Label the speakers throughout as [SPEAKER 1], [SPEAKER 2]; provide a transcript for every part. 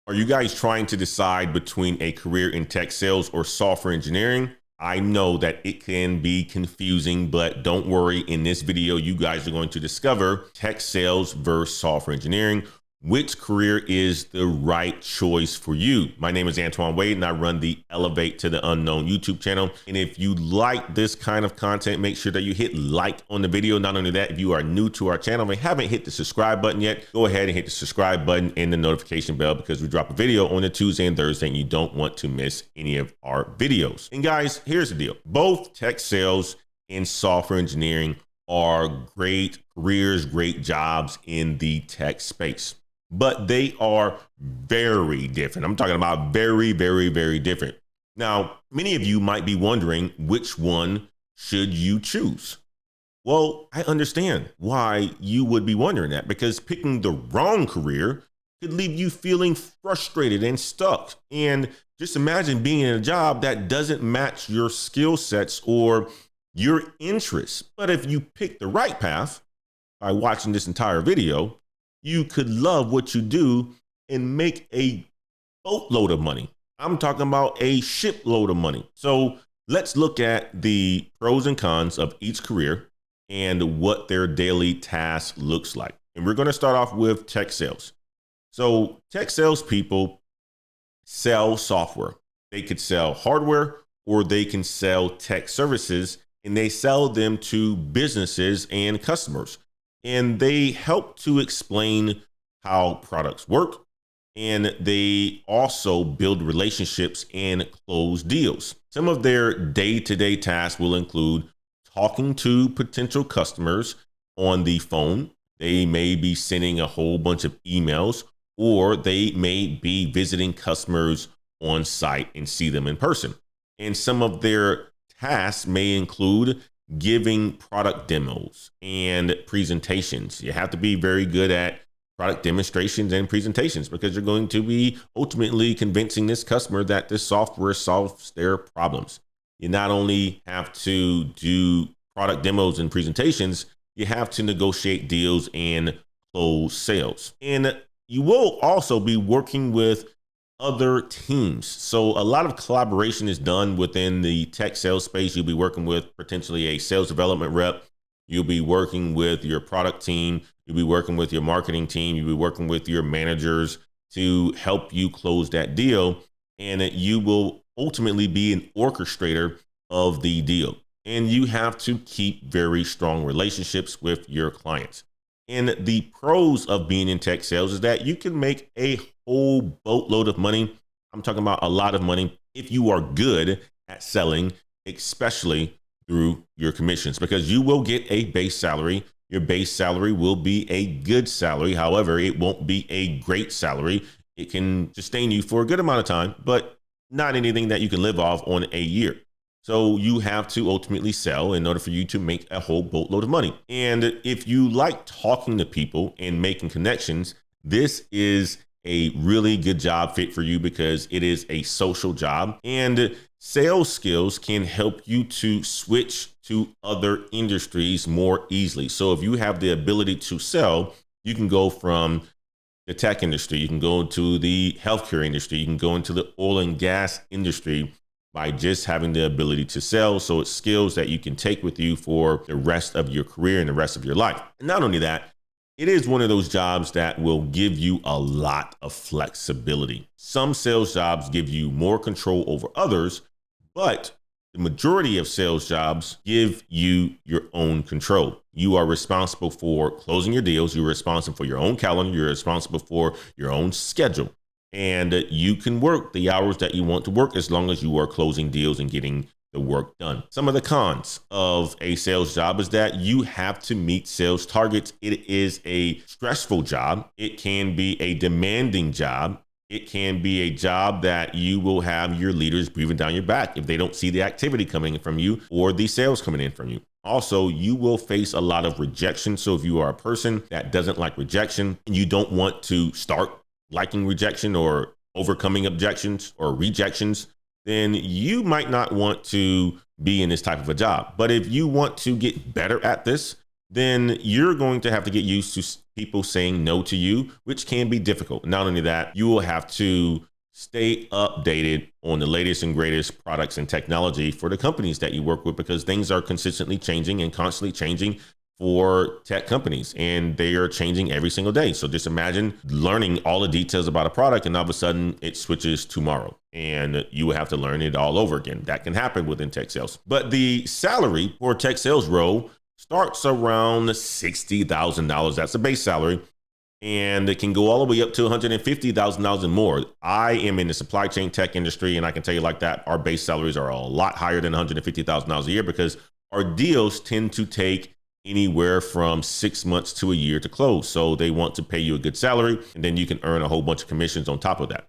[SPEAKER 1] Are you guys trying to decide between a career in tech sales or software engineering? I know that it can be confusing, but don't worry. In this video, you guys are going to discover tech sales versus software engineering. Which career is the right choice for you? My name is Antoine Wade, and I run the Elevate to the Unknown YouTube channel. And if you like this kind of content, make sure that you hit like on the video. Not only that, if you are new to our channel and haven't hit the subscribe button yet, go ahead and hit the subscribe button and the notification bell, because we drop a video on a Tuesday and Thursday, and you don't want to miss any of our videos. And guys, here's the deal. Both tech sales and software engineering are great careers, great jobs in the tech space, but they are very different. I'm talking about very, very, very different. Now, many of you might be wondering, which one should you choose? Well, I understand why you would be wondering that, because picking the wrong career could leave you feeling frustrated and stuck. And just imagine being in a job that doesn't match your skill sets or your interests. But if you pick the right path by watching this entire video, you could love what you do and make a boatload of money. I'm talking about a shipload of money. So let's look at the pros and cons of each career and what their daily task looks like. And we're going to start off with tech sales. So tech sales people sell software. They could sell hardware, or they can sell tech services, and they sell them to businesses and customers. And they help to explain how products work. And they also build relationships and close deals. Some of their day-to-day tasks will include talking to potential customers on the phone. They may be sending a whole bunch of emails, or they may be visiting customers on site and see them in person. And some of their tasks may include giving product demos and presentations. You have to be very good at product demonstrations and presentations, because you're going to be ultimately convincing this customer that this software solves their problems. You not only have to do product demos and presentations, you have to negotiate deals and close sales. And you will also be working with other teams. So a lot of collaboration is done within the tech sales space. You'll be working with potentially a sales development rep. You'll be working with your product team. You'll be working with your marketing team. You'll be working with your managers to help you close that deal. And you will ultimately be an orchestrator of the deal. And you have to keep very strong relationships with your clients. And the pros of being in tech sales is that you can make a whole boatload of money. I'm talking about a lot of money if you are good at selling, especially through your commissions, because you will get a base salary. Your base salary will be a good salary. However, it won't be a great salary. It can sustain you for a good amount of time, but not anything that you can live off on a year. So you have to ultimately sell in order for you to make a whole boatload of money. And if you like talking to people and making connections, this is a really good job fit for you, because it is a social job, and sales skills can help you to switch to other industries more easily. So if you have the ability to sell, you can go from the tech industry, you can go into the healthcare industry, you can go into the oil and gas industry by just having the ability to sell. So it's skills that you can take with you for the rest of your career and the rest of your life. And not only that, it is one of those jobs that will give you a lot of flexibility. Some sales jobs give you more control over others, but the majority of sales jobs give you your own control. You are responsible for closing your deals. You're responsible for your own calendar. You're responsible for your own schedule. And you can work the hours that you want to work, as long as you are closing deals and getting the work done. Some of the cons of a sales job is that you have to meet sales targets. It is a stressful job. It can be a demanding job. It can be a job that you will have your leaders breathing down your back if they don't see the activity coming from you or the sales coming in from you. Also, you will face a lot of rejection. So if you are a person that doesn't like rejection and you don't want to start liking rejection or overcoming objections or rejections, then you might not want to be in this type of a job. But if you want to get better at this, then you're going to have to get used to people saying no to you, which can be difficult. Not only that, you will have to stay updated on the latest and greatest products and technology for the companies that you work with, because things are consistently changing and constantly changing for tech companies, and they are changing every single day. So just imagine learning all the details about a product and all of a sudden it switches tomorrow and you will have to learn it all over again. That can happen within tech sales. But the salary for a tech sales role starts around $60,000. That's the base salary. And it can go all the way up to $150,000 and more. I am in the supply chain tech industry, and I can tell you like that, our base salaries are a lot higher than $150,000 a year, because our deals tend to take anywhere from 6 months to a year to close. So they want to pay you a good salary, and then you can earn a whole bunch of commissions on top of that.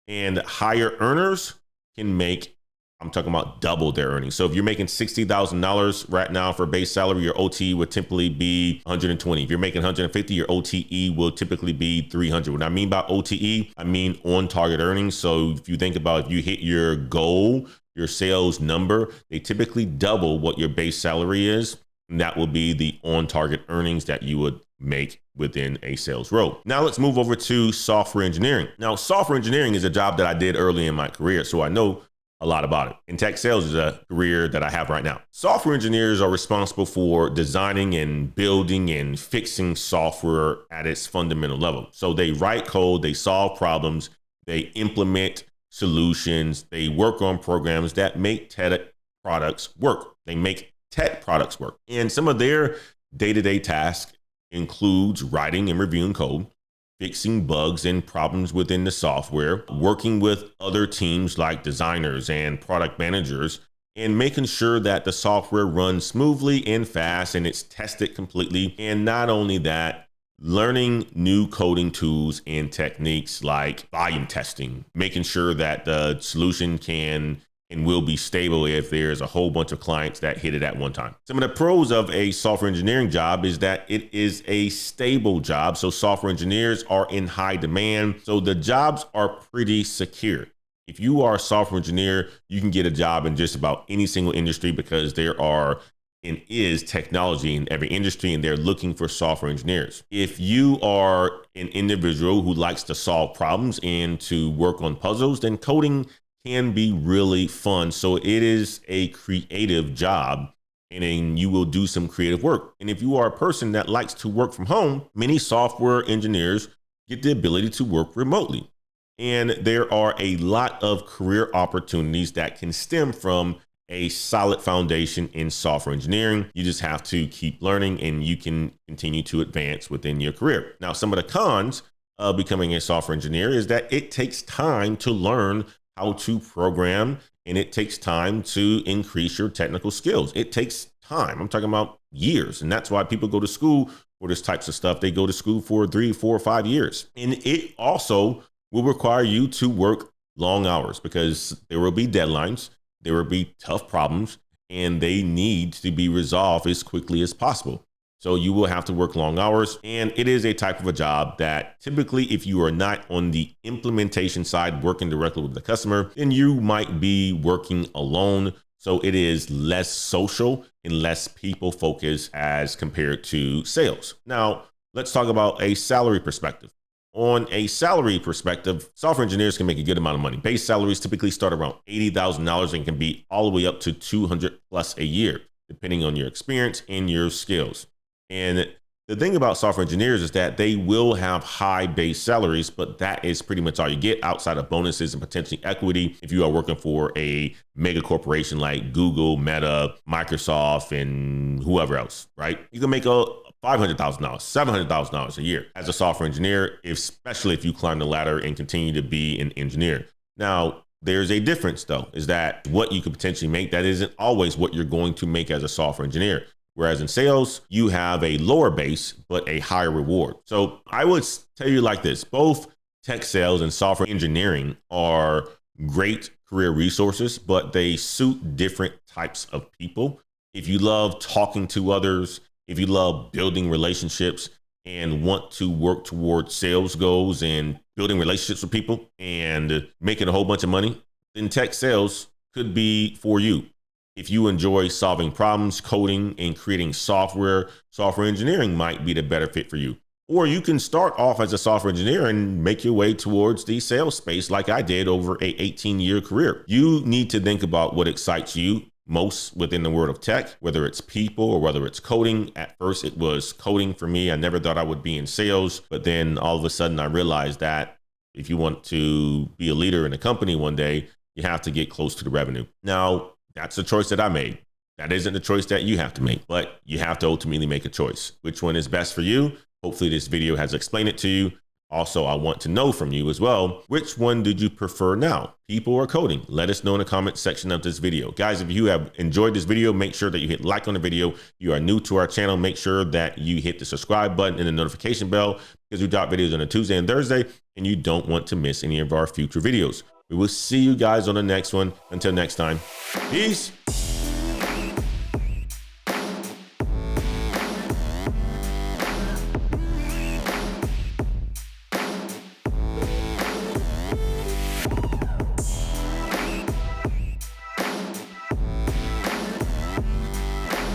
[SPEAKER 1] And higher earners can make, I'm talking about double their earnings. So if you're making $60,000 right now for base salary, your OTE would typically be 120. If you're making 150, your OTE will typically be 300. What I mean by OTE, I mean on target earnings. So if you think about, if you hit your goal, your sales number, they typically double what your base salary is. And that will be the on target earnings that you would make within a sales role. Now let's move over to software engineering. Now, software engineering is a job that I did early in my career, so I know a lot about it. And tech sales is a career that I have right now. Software engineers are responsible for designing and building and fixing software at its fundamental level. So they write code, they solve problems, they implement solutions, they work on programs that make tech products work. They make tech products work. And some of their day-to-day tasks includes writing and reviewing code, fixing bugs and problems within the software, working with other teams like designers and product managers, and making sure that the software runs smoothly and fast and it's tested completely. And not only that, learning new coding tools and techniques like volume testing, making sure that the solution can and will be stable if there's a whole bunch of clients that hit it at one time. Some of the pros of a software engineering job is that it is a stable job. So software engineers are in high demand. So the jobs are pretty secure. If you are a software engineer, you can get a job in just about any single industry, because there are and is technology in every industry, and they're looking for software engineers. If you are an individual who likes to solve problems and to work on puzzles, then coding can be really fun. So it is a creative job, and then you will do some creative work. And if you are a person that likes to work from home, many software engineers get the ability to work remotely. And there are a lot of career opportunities that can stem from a solid foundation in software engineering. You just have to keep learning, and you can continue to advance within your career. Now, some of the cons of becoming a software engineer is that it takes time to learn how to program, and it takes time to increase your technical skills. It takes time. I'm talking about years. And that's why people go to school for this types of stuff. They go to school for 3, 4, 5 years. And it also will require you to work long hours, because there will be deadlines, there will be tough problems, and they need to be resolved as quickly as possible. So you will have to work long hours, and it is a type of a job that typically, if you are not on the implementation side, working directly with the customer, then you might be working alone. So it is less social and less people focused as compared to sales. Now, let's talk about a salary perspective. On a salary perspective, software engineers can make a good amount of money. Base salaries typically start around $80,000 and can be all the way up to $200 plus a year, depending on your experience and your skills. And the thing about software engineers is that they will have high base salaries, but that is pretty much all you get outside of bonuses and potentially equity. If you are working for a mega corporation like Google, Meta, Microsoft, and whoever else, right? You can make a $500,000, $700,000 a year as a software engineer, especially if you climb the ladder and continue to be an engineer. Now, there's a difference though, is that what you could potentially make, that isn't always what you're going to make as a software engineer. Whereas in sales, you have a lower base, but a higher reward. So I would tell you like this, both tech sales and software engineering are great career resources, but they suit different types of people. If you love talking to others, if you love building relationships and want to work towards sales goals and building relationships with people and making a whole bunch of money, then tech sales could be for you. If you enjoy solving problems, coding, and creating software, software engineering might be the better fit for you. Or you can start off as a software engineer and make your way towards the sales space like I did over a 18-year career. You need to think about what excites you most within the world of tech, whether it's people or whether it's coding. At first, it was coding for me. I never thought I would be in sales, but then all of a sudden I realized that if you want to be a leader in a company one day, you have to get close to the revenue. Now, that's the choice that I made. That isn't the choice that you have to make, but you have to ultimately make a choice. Which one is best for you? Hopefully this video has explained it to you. Also, I want to know from you as well, which one did you prefer now, people or coding? Let us know in the comment section of this video. Guys, if you have enjoyed this video, make sure that you hit like on the video. If you are new to our channel, make sure that you hit the subscribe button and the notification bell because we drop videos on a Tuesday and Thursday, and you don't want to miss any of our future videos. We will see you guys on the next one. Until next time, peace.